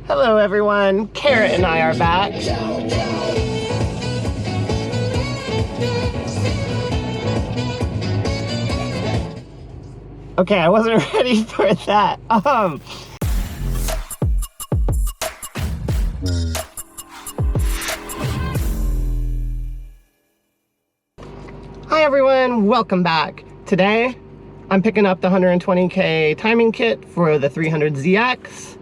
Hello everyone, Carrot and I are back. Okay, I wasn't ready for that. Hi everyone, welcome back. Today, I'm picking up the 120K timing kit for the 300ZX.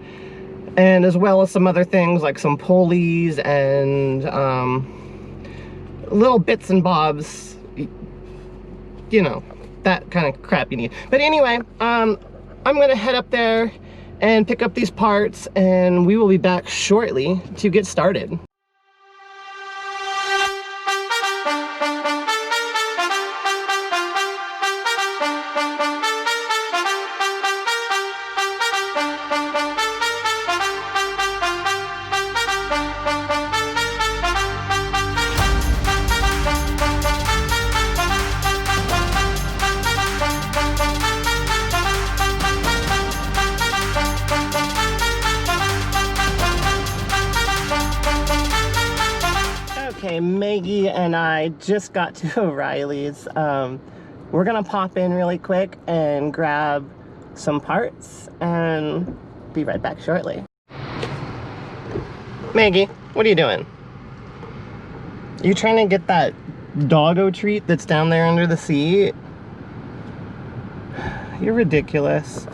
And as well as some other things like some pulleys and little bits and bobs, you know, that kind of crap you need. But anyway, I'm gonna head up there and pick up these parts, and we will be back shortly to get started. Okay, Maggie and I just got to O'Reilly's. We're gonna pop in really quick and grab some parts and be right back shortly. Maggie, what are you doing? You trying to get that doggo treat that's down there under the seat? You're ridiculous.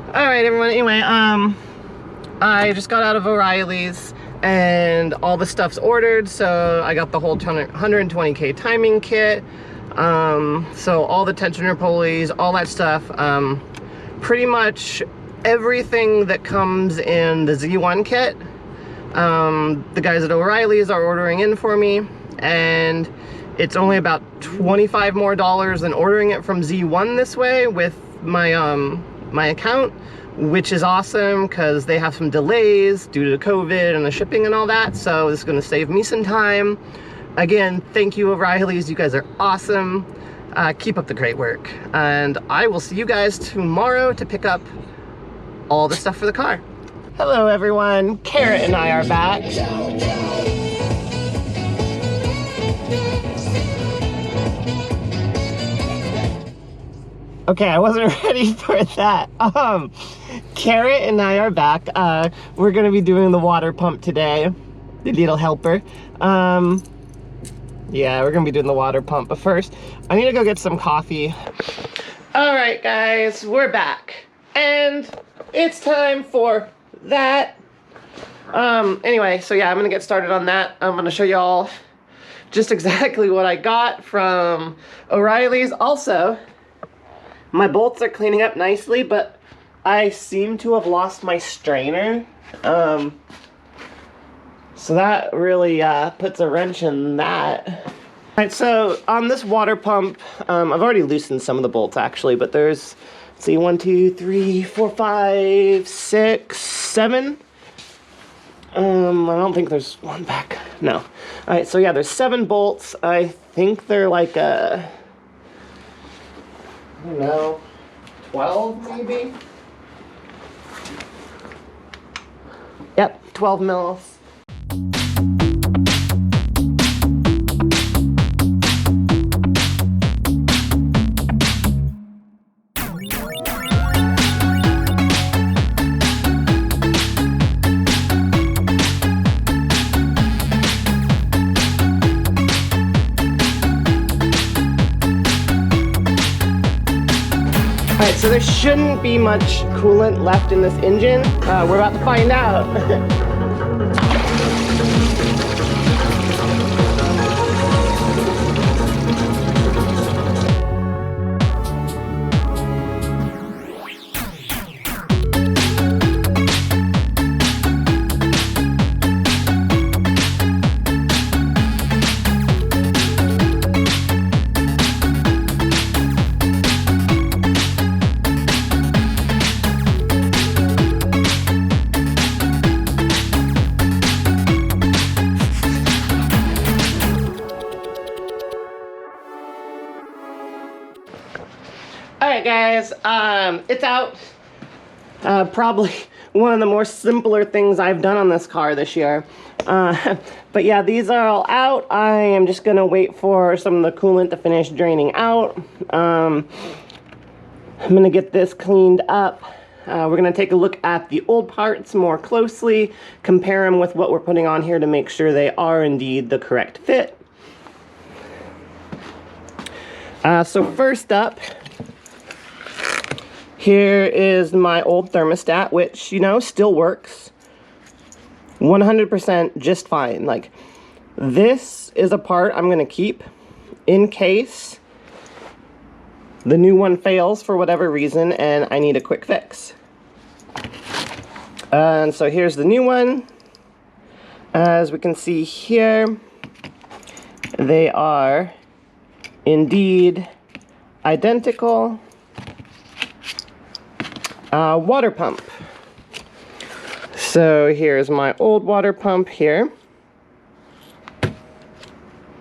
All right, everyone, anyway, I just got out of O'Reilly's and all the stuff's ordered, so I got the whole 120K timing kit, so all the tensioner pulleys, all that stuff, pretty much everything that comes in the Z1 kit, the guys at O'Reilly's are ordering in for me, and it's only about $25 more than ordering it from Z1 this way with my my account, which is awesome because they have some delays due to COVID and the shipping and all that, so this is going to save me some time. Again, thank you O'Reilly's, you guys are awesome. Keep up the great work, and I will see you guys tomorrow to pick up all the stuff for the car. Hello everyone, Carrot and I are back. Okay, I wasn't ready for that. Carrot and I are back. We're gonna be doing the water pump today, the little helper. Yeah, we're gonna be doing the water pump, but first, I need to go get some coffee. All right, guys, we're back, and it's time for that. Anyway, so yeah, I'm gonna get started on that. I'm gonna show y'all just exactly what I got from O'Reilly's. Also, my bolts are cleaning up nicely, but I seem to have lost my strainer. So that really puts a wrench in that. All right, so on this water pump, I've already loosened some of the bolts actually, but there's, let's see, 1, 2, 3, 4, 5, 6, 7. I don't think there's one back. No. All right, so yeah, there's 7 bolts. I think they're like I don't know, 12 maybe? Yep, 12 mils. Alright, so there shouldn't be much coolant left in this engine. We're about to find out. Alright guys, it's out. Probably one of the more simpler things I've done on this car this year. But yeah, these are all out. I am just gonna wait for some of the coolant to finish draining out. I'm gonna get this cleaned up. We're gonna take a look at the old parts more closely, compare them with what we're putting on here to make sure they are indeed the correct fit. So first up, here is my old thermostat, which, you know, still works 100% just fine. Like, this is a part I'm gonna keep in case the new one fails for whatever reason and I need a quick fix. And so here's the new one. As we can see here, they are indeed identical. Water pump. So here's my old water pump here.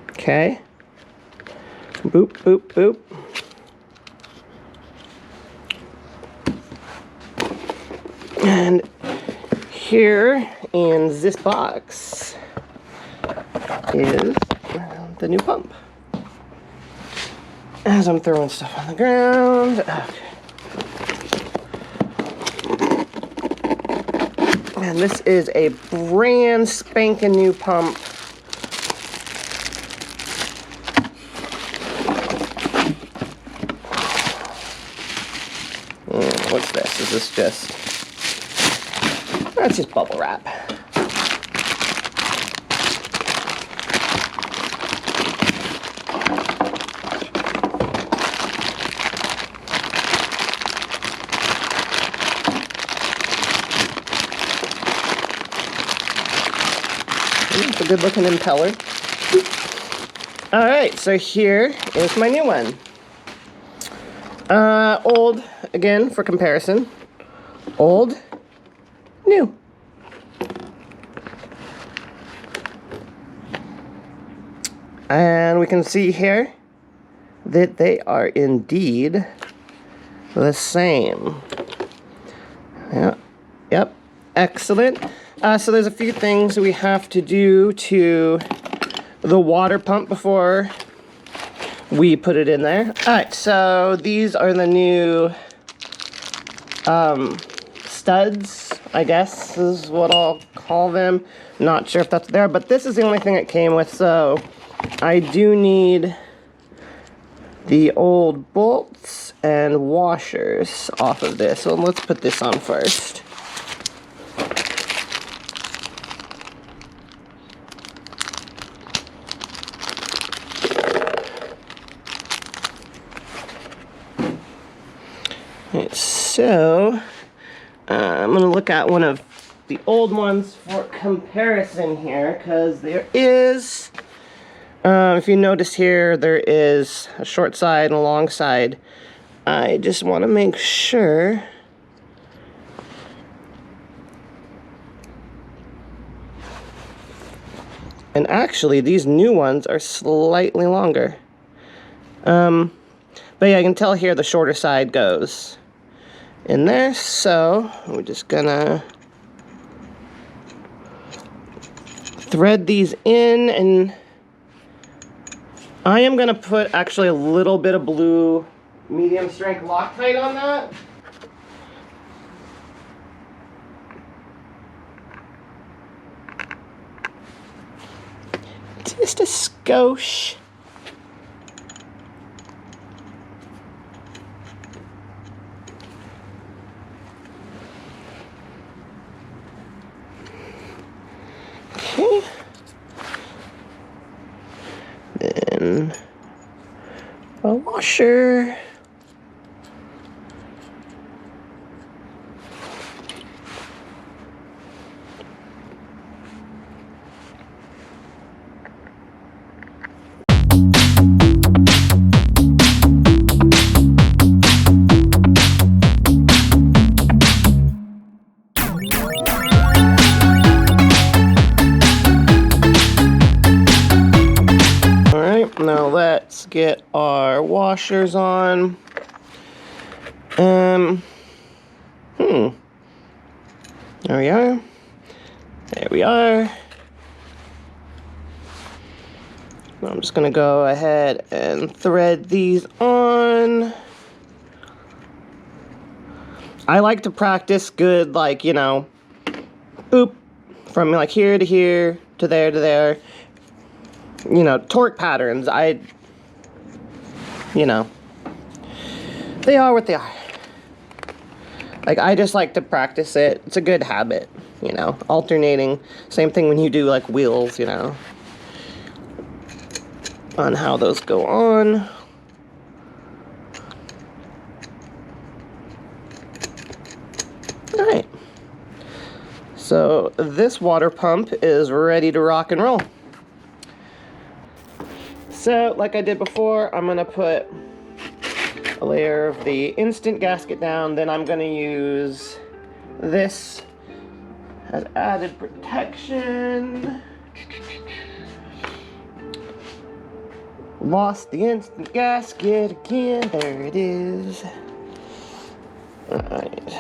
Okay. Boop, boop, boop. And here in this box is the new pump. As I'm throwing stuff on the ground. Okay. And this is a brand spanking new pump. What's this? Is this just... That's just bubble wrap. It's a good looking impeller. Alright, so here is my new one. Old, again, for comparison. Old, new. And we can see here that they are indeed the same. Yeah, yep, excellent. So there's a few things we have to do to the water pump before we put it in there. Alright, so these are the new studs, I guess is what I'll call them. Not sure if that's there, but this is the only thing it came with, so I do need the old bolts and washers off of this. So let's put this on first. So, I'm going to look at one of the old ones for comparison here, because there is, if you notice here, there is a short side and a long side. I just want to make sure. And actually, these new ones are slightly longer. But yeah, I can tell here the shorter side goes in there, so we're just gonna thread these in, and I am gonna put actually a little bit of blue medium strength Loctite on that. Just a skosh. Okay. Then a washer. Now let's get our washers on. There we are. There we are. I'm just gonna go ahead and thread these on. I like to practice good, like, you know, boop, from like here to here, to there to there. You know, torque patterns, you know, they are what they are. Like, I just like to practice it. It's a good habit, you know, alternating. Same thing when you do, like, wheels, you know, on how those go on. All right. So this water pump is ready to rock and roll. So, like I did before, I'm gonna put a layer of the instant gasket down, then I'm gonna use this as added protection. Lost the instant gasket again, there it is. Alright.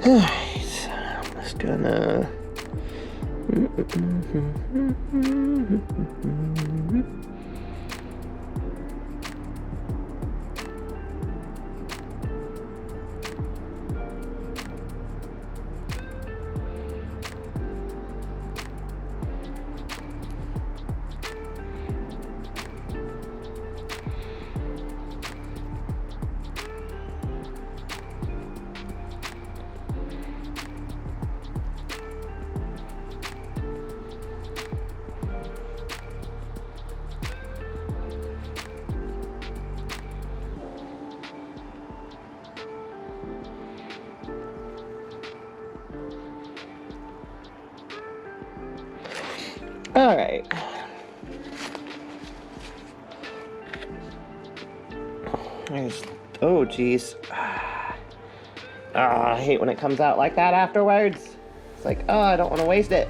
Alright, I'm just gonna... All right. Oh, geez. I hate when it comes out like that afterwards. It's like, oh, I don't want to waste it.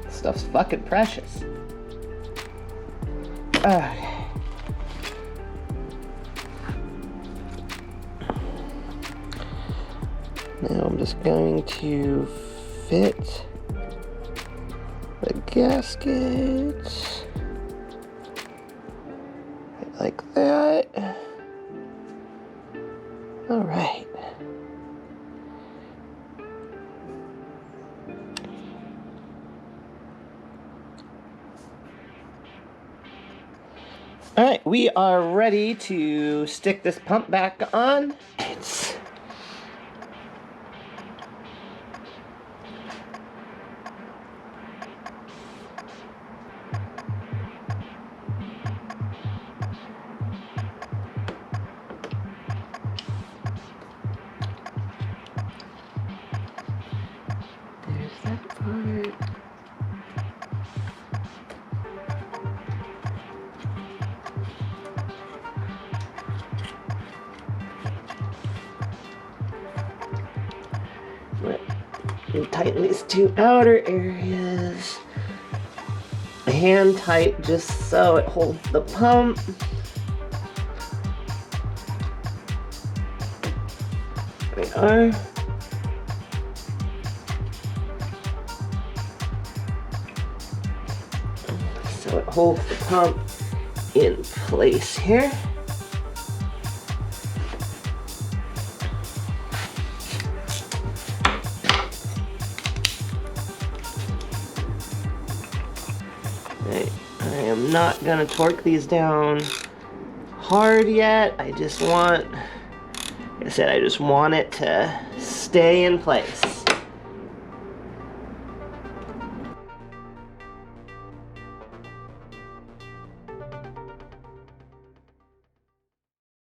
This stuff's fucking precious. Now I'm just going to fit the gasket like that. All right. All right, we are ready to stick this pump back on. There's that part. And tighten these two outer areas. Hand tight just so it holds the pump. There we are. So it holds the pump in place here. I am not gonna torque these down hard yet. I just want, like I said, I just want it to stay in place.